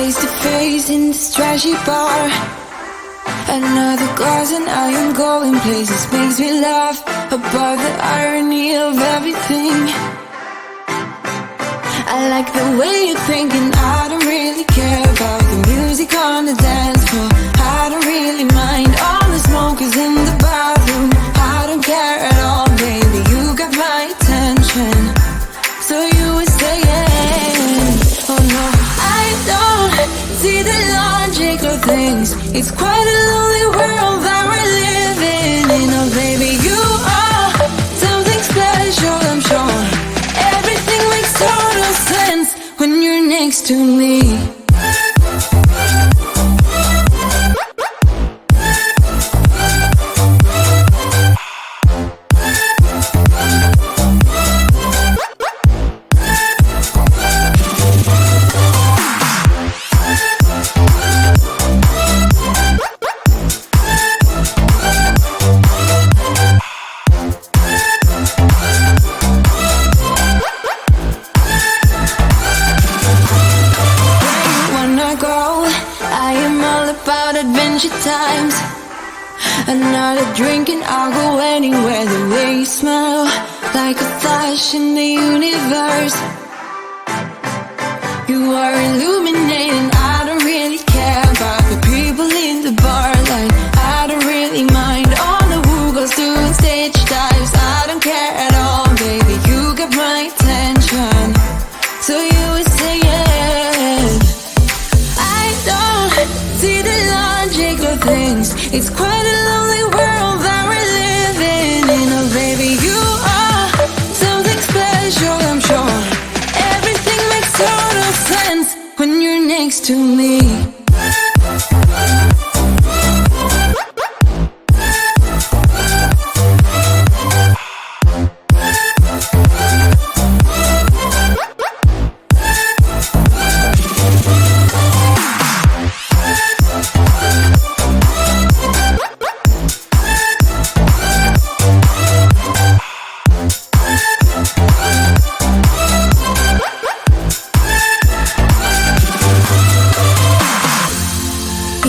face to face in this trashy bar. Another glass and I am going places. Makes me laugh about the irony of everything. I like the way you're thinking. I don't really care about the music on the dance floor. I don't really mind all the smokers in the bathroom. I don't care at all, baby, you got my attention. So you were saying, oh no, I don't see the logic of things. It's quite a lonely world that we're living in. Oh baby, you are something special, I'm sure. Everything makes total sense when you're next to me. Times another drink and I'll go anywhere. The way you smell, like a flash in the universe. You are illuminating. I don't really care about the people in the bar. Like I don't really mind all the who goes doing stage dives. I don't care at all, baby, you got my attention. So you would say yes. I don't see the logic of things. It's quite a lonely world that we're living in. Oh baby, you are something special, I'm sure. Everything makes total sense when you're next to me.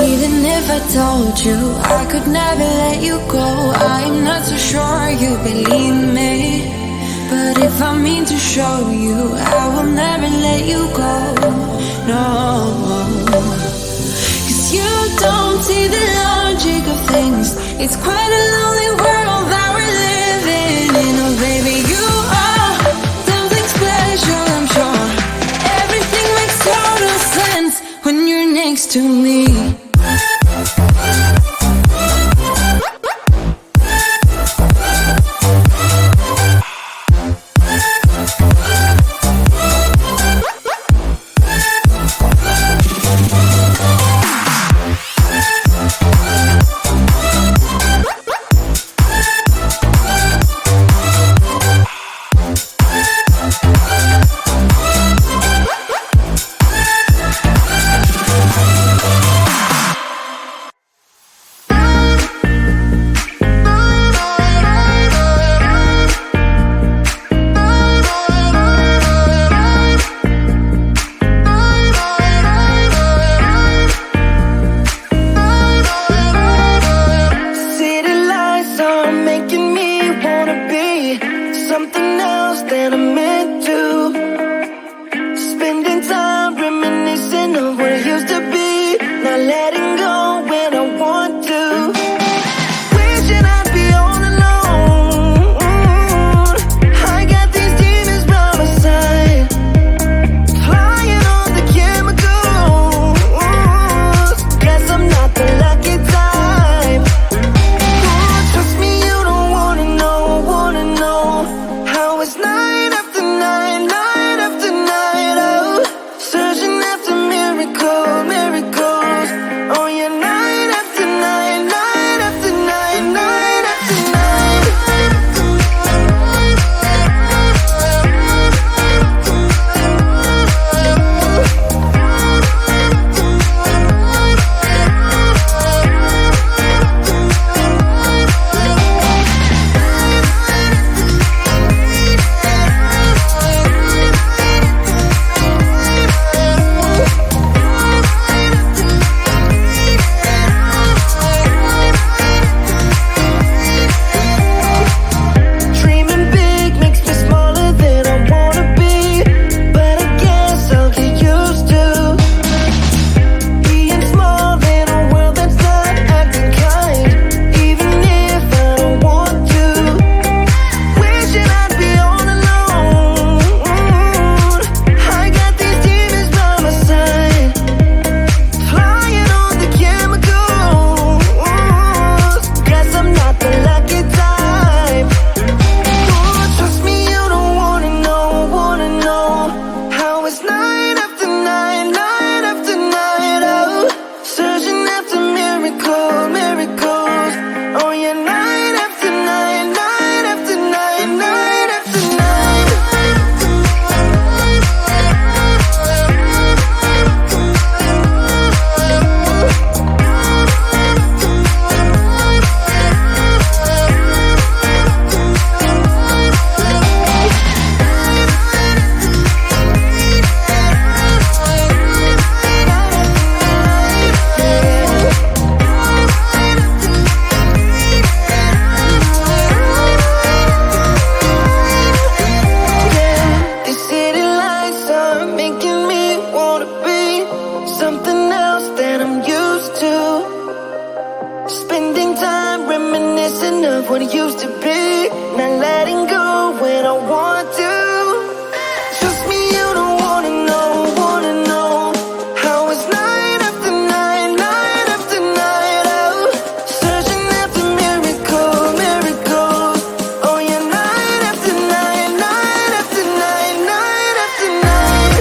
Even if I told you I could never let you go, I'm not so sure you believe me. But if I mean to show you, I will never let you go. No, 'cause you don't see the logic of things. It's quite a lonely world that we're living in. Oh baby, you are something special, I'm sure. Everything makes total sense when you're next to me. miracle, miracles. Oh yeah, night after night, night after night, night after night. What it used to be, not letting go when I want to. Trust me, you don't wanna know how it's night after night, night after night. Oh, searching after miracles. Oh yeah, night after night, night after night, night after night.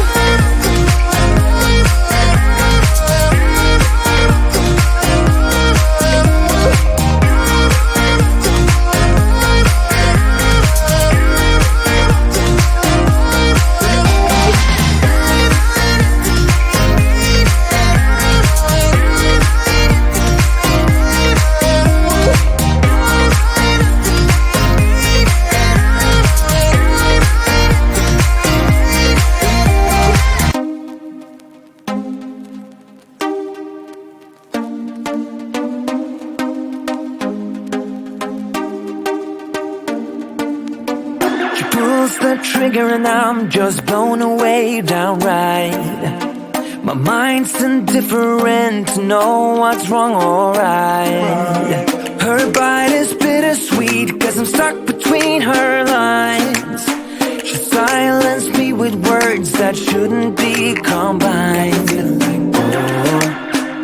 The trigger and I'm just blown away downright. My mind's indifferent to know what's wrong or right. Her bite is bittersweet, cause I'm stuck between her lines. She silenced me with words that shouldn't be combined.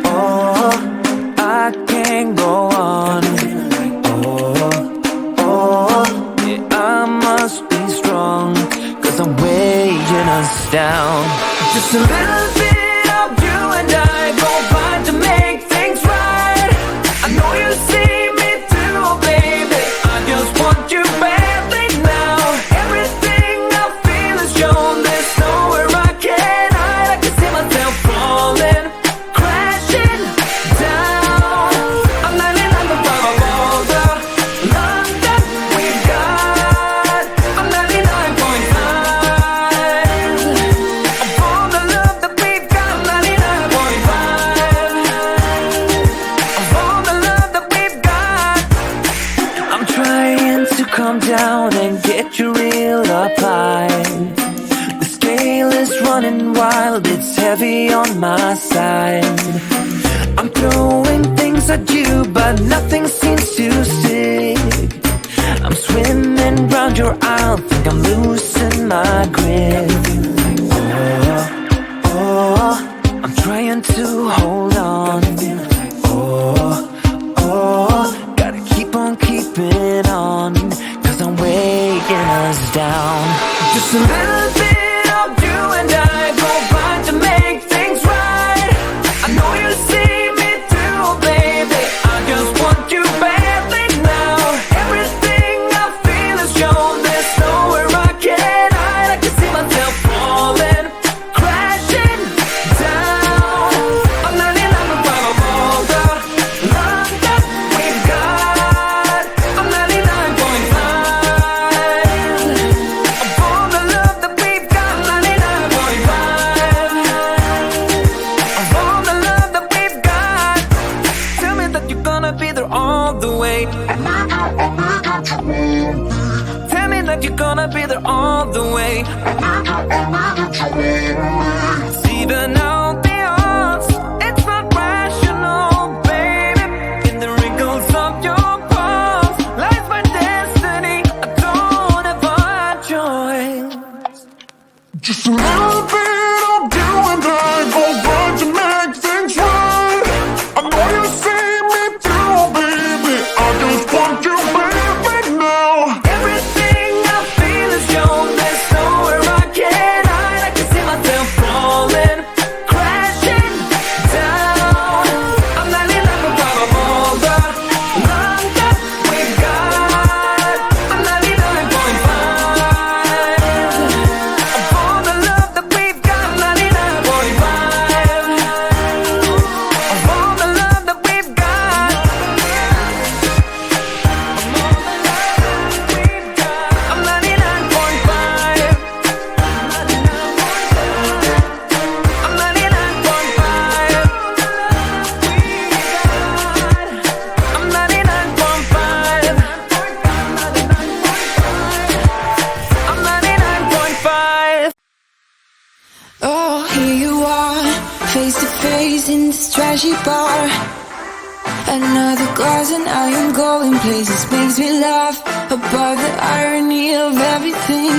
Oh, I can't go on. Yeah, I must be strong, cause I'm weighing us down. Just a little bit of you and I combine to make things right. I know you see me through, baby. I just want you badly now. Everything I feel is shown. There's nowhere I can hide. I can see myself falling, crashing down. I'm 99.5 of all the love that we've got. I'm 99.5 of all the love that we've got. I'm 99.5 of all the love that we've got. I'm trying to calm down and get you real applied. The scale is running wild, it's heavy on my side. I'm throwing things at you, but nothing seems to stick. I'm swimming round your aisle, think I'm losing my grip. I'm trying to hold on. Gotta keep on keeping on, cause I'm weighing us down. Just a little bit of you and I combine to make things right. I know you see me through, baby. I just want you badly now. Everything I feel is shown. There's nowhere I can hide. I can see myself falling, crashing down. I'm 99.5 of all the love that we've got. I'm 99.5 of all the love that we've got. I'm 99.5 of all the love that we've got. Tell me that you're gonna be there all the way. Tell me that you're gonna be there all the way. Even out the odds, it's not rational, baby. In the wrinkles of your palms lies my destiny. I don't have a choice. Just a little bit of you and I go right to make things right. I know you see me through, baby. I just want you baby now. Everything I feel is shown. There's nowhere I can hide. I can see myself falling, crashing flashy bar. Another glass and I am going places. Makes me laugh about the irony of everything.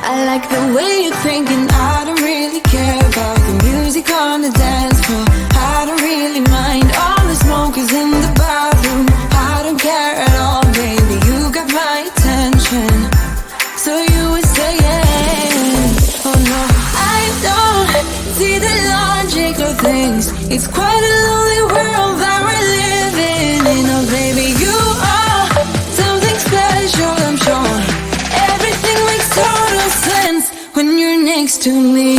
I like the way you're thinking. I don't really care about the music on the dance floor. I don't really mind all the smokers in the bathroom. I don't care at all, baby, you got my attention. So you were saying, oh no, I don't see the logic of things. It's quite a lonely world that we're living in. Oh baby, you are something special, I'm sure. Everything makes total sense when you're next to me.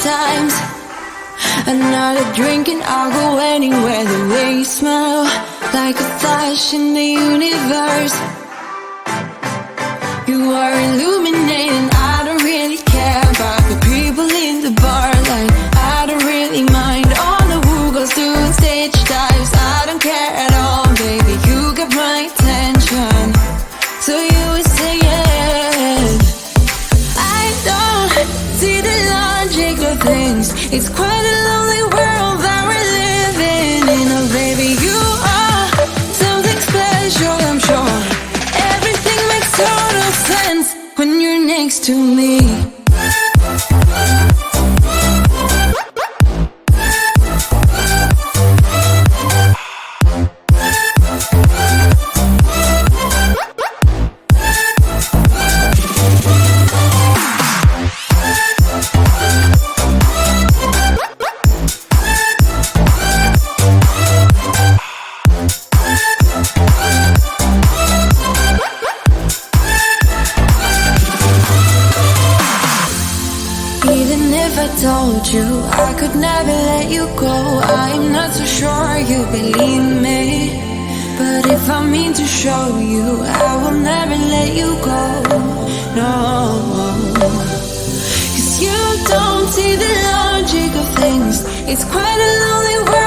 Times another drink and I'll go anywhere. The way you smell, like a flash in the universe. You are illuminating. I don't really care about the people in the bar line. I don't really mind all the who goes doing stage dives. I don't care at all, baby, you got my attention. So you would say yes. I don't see the logic of things. It's quite a lonely world that we're living in. Oh baby, you are something special, I'm sure. Everything makes total sense when you're next to me. Told you I could never let you go. I'm not so sure you believe me, but if I mean to show you, I will never let you go. No, 'cause you don't see the logic of things. It's quite a lonely world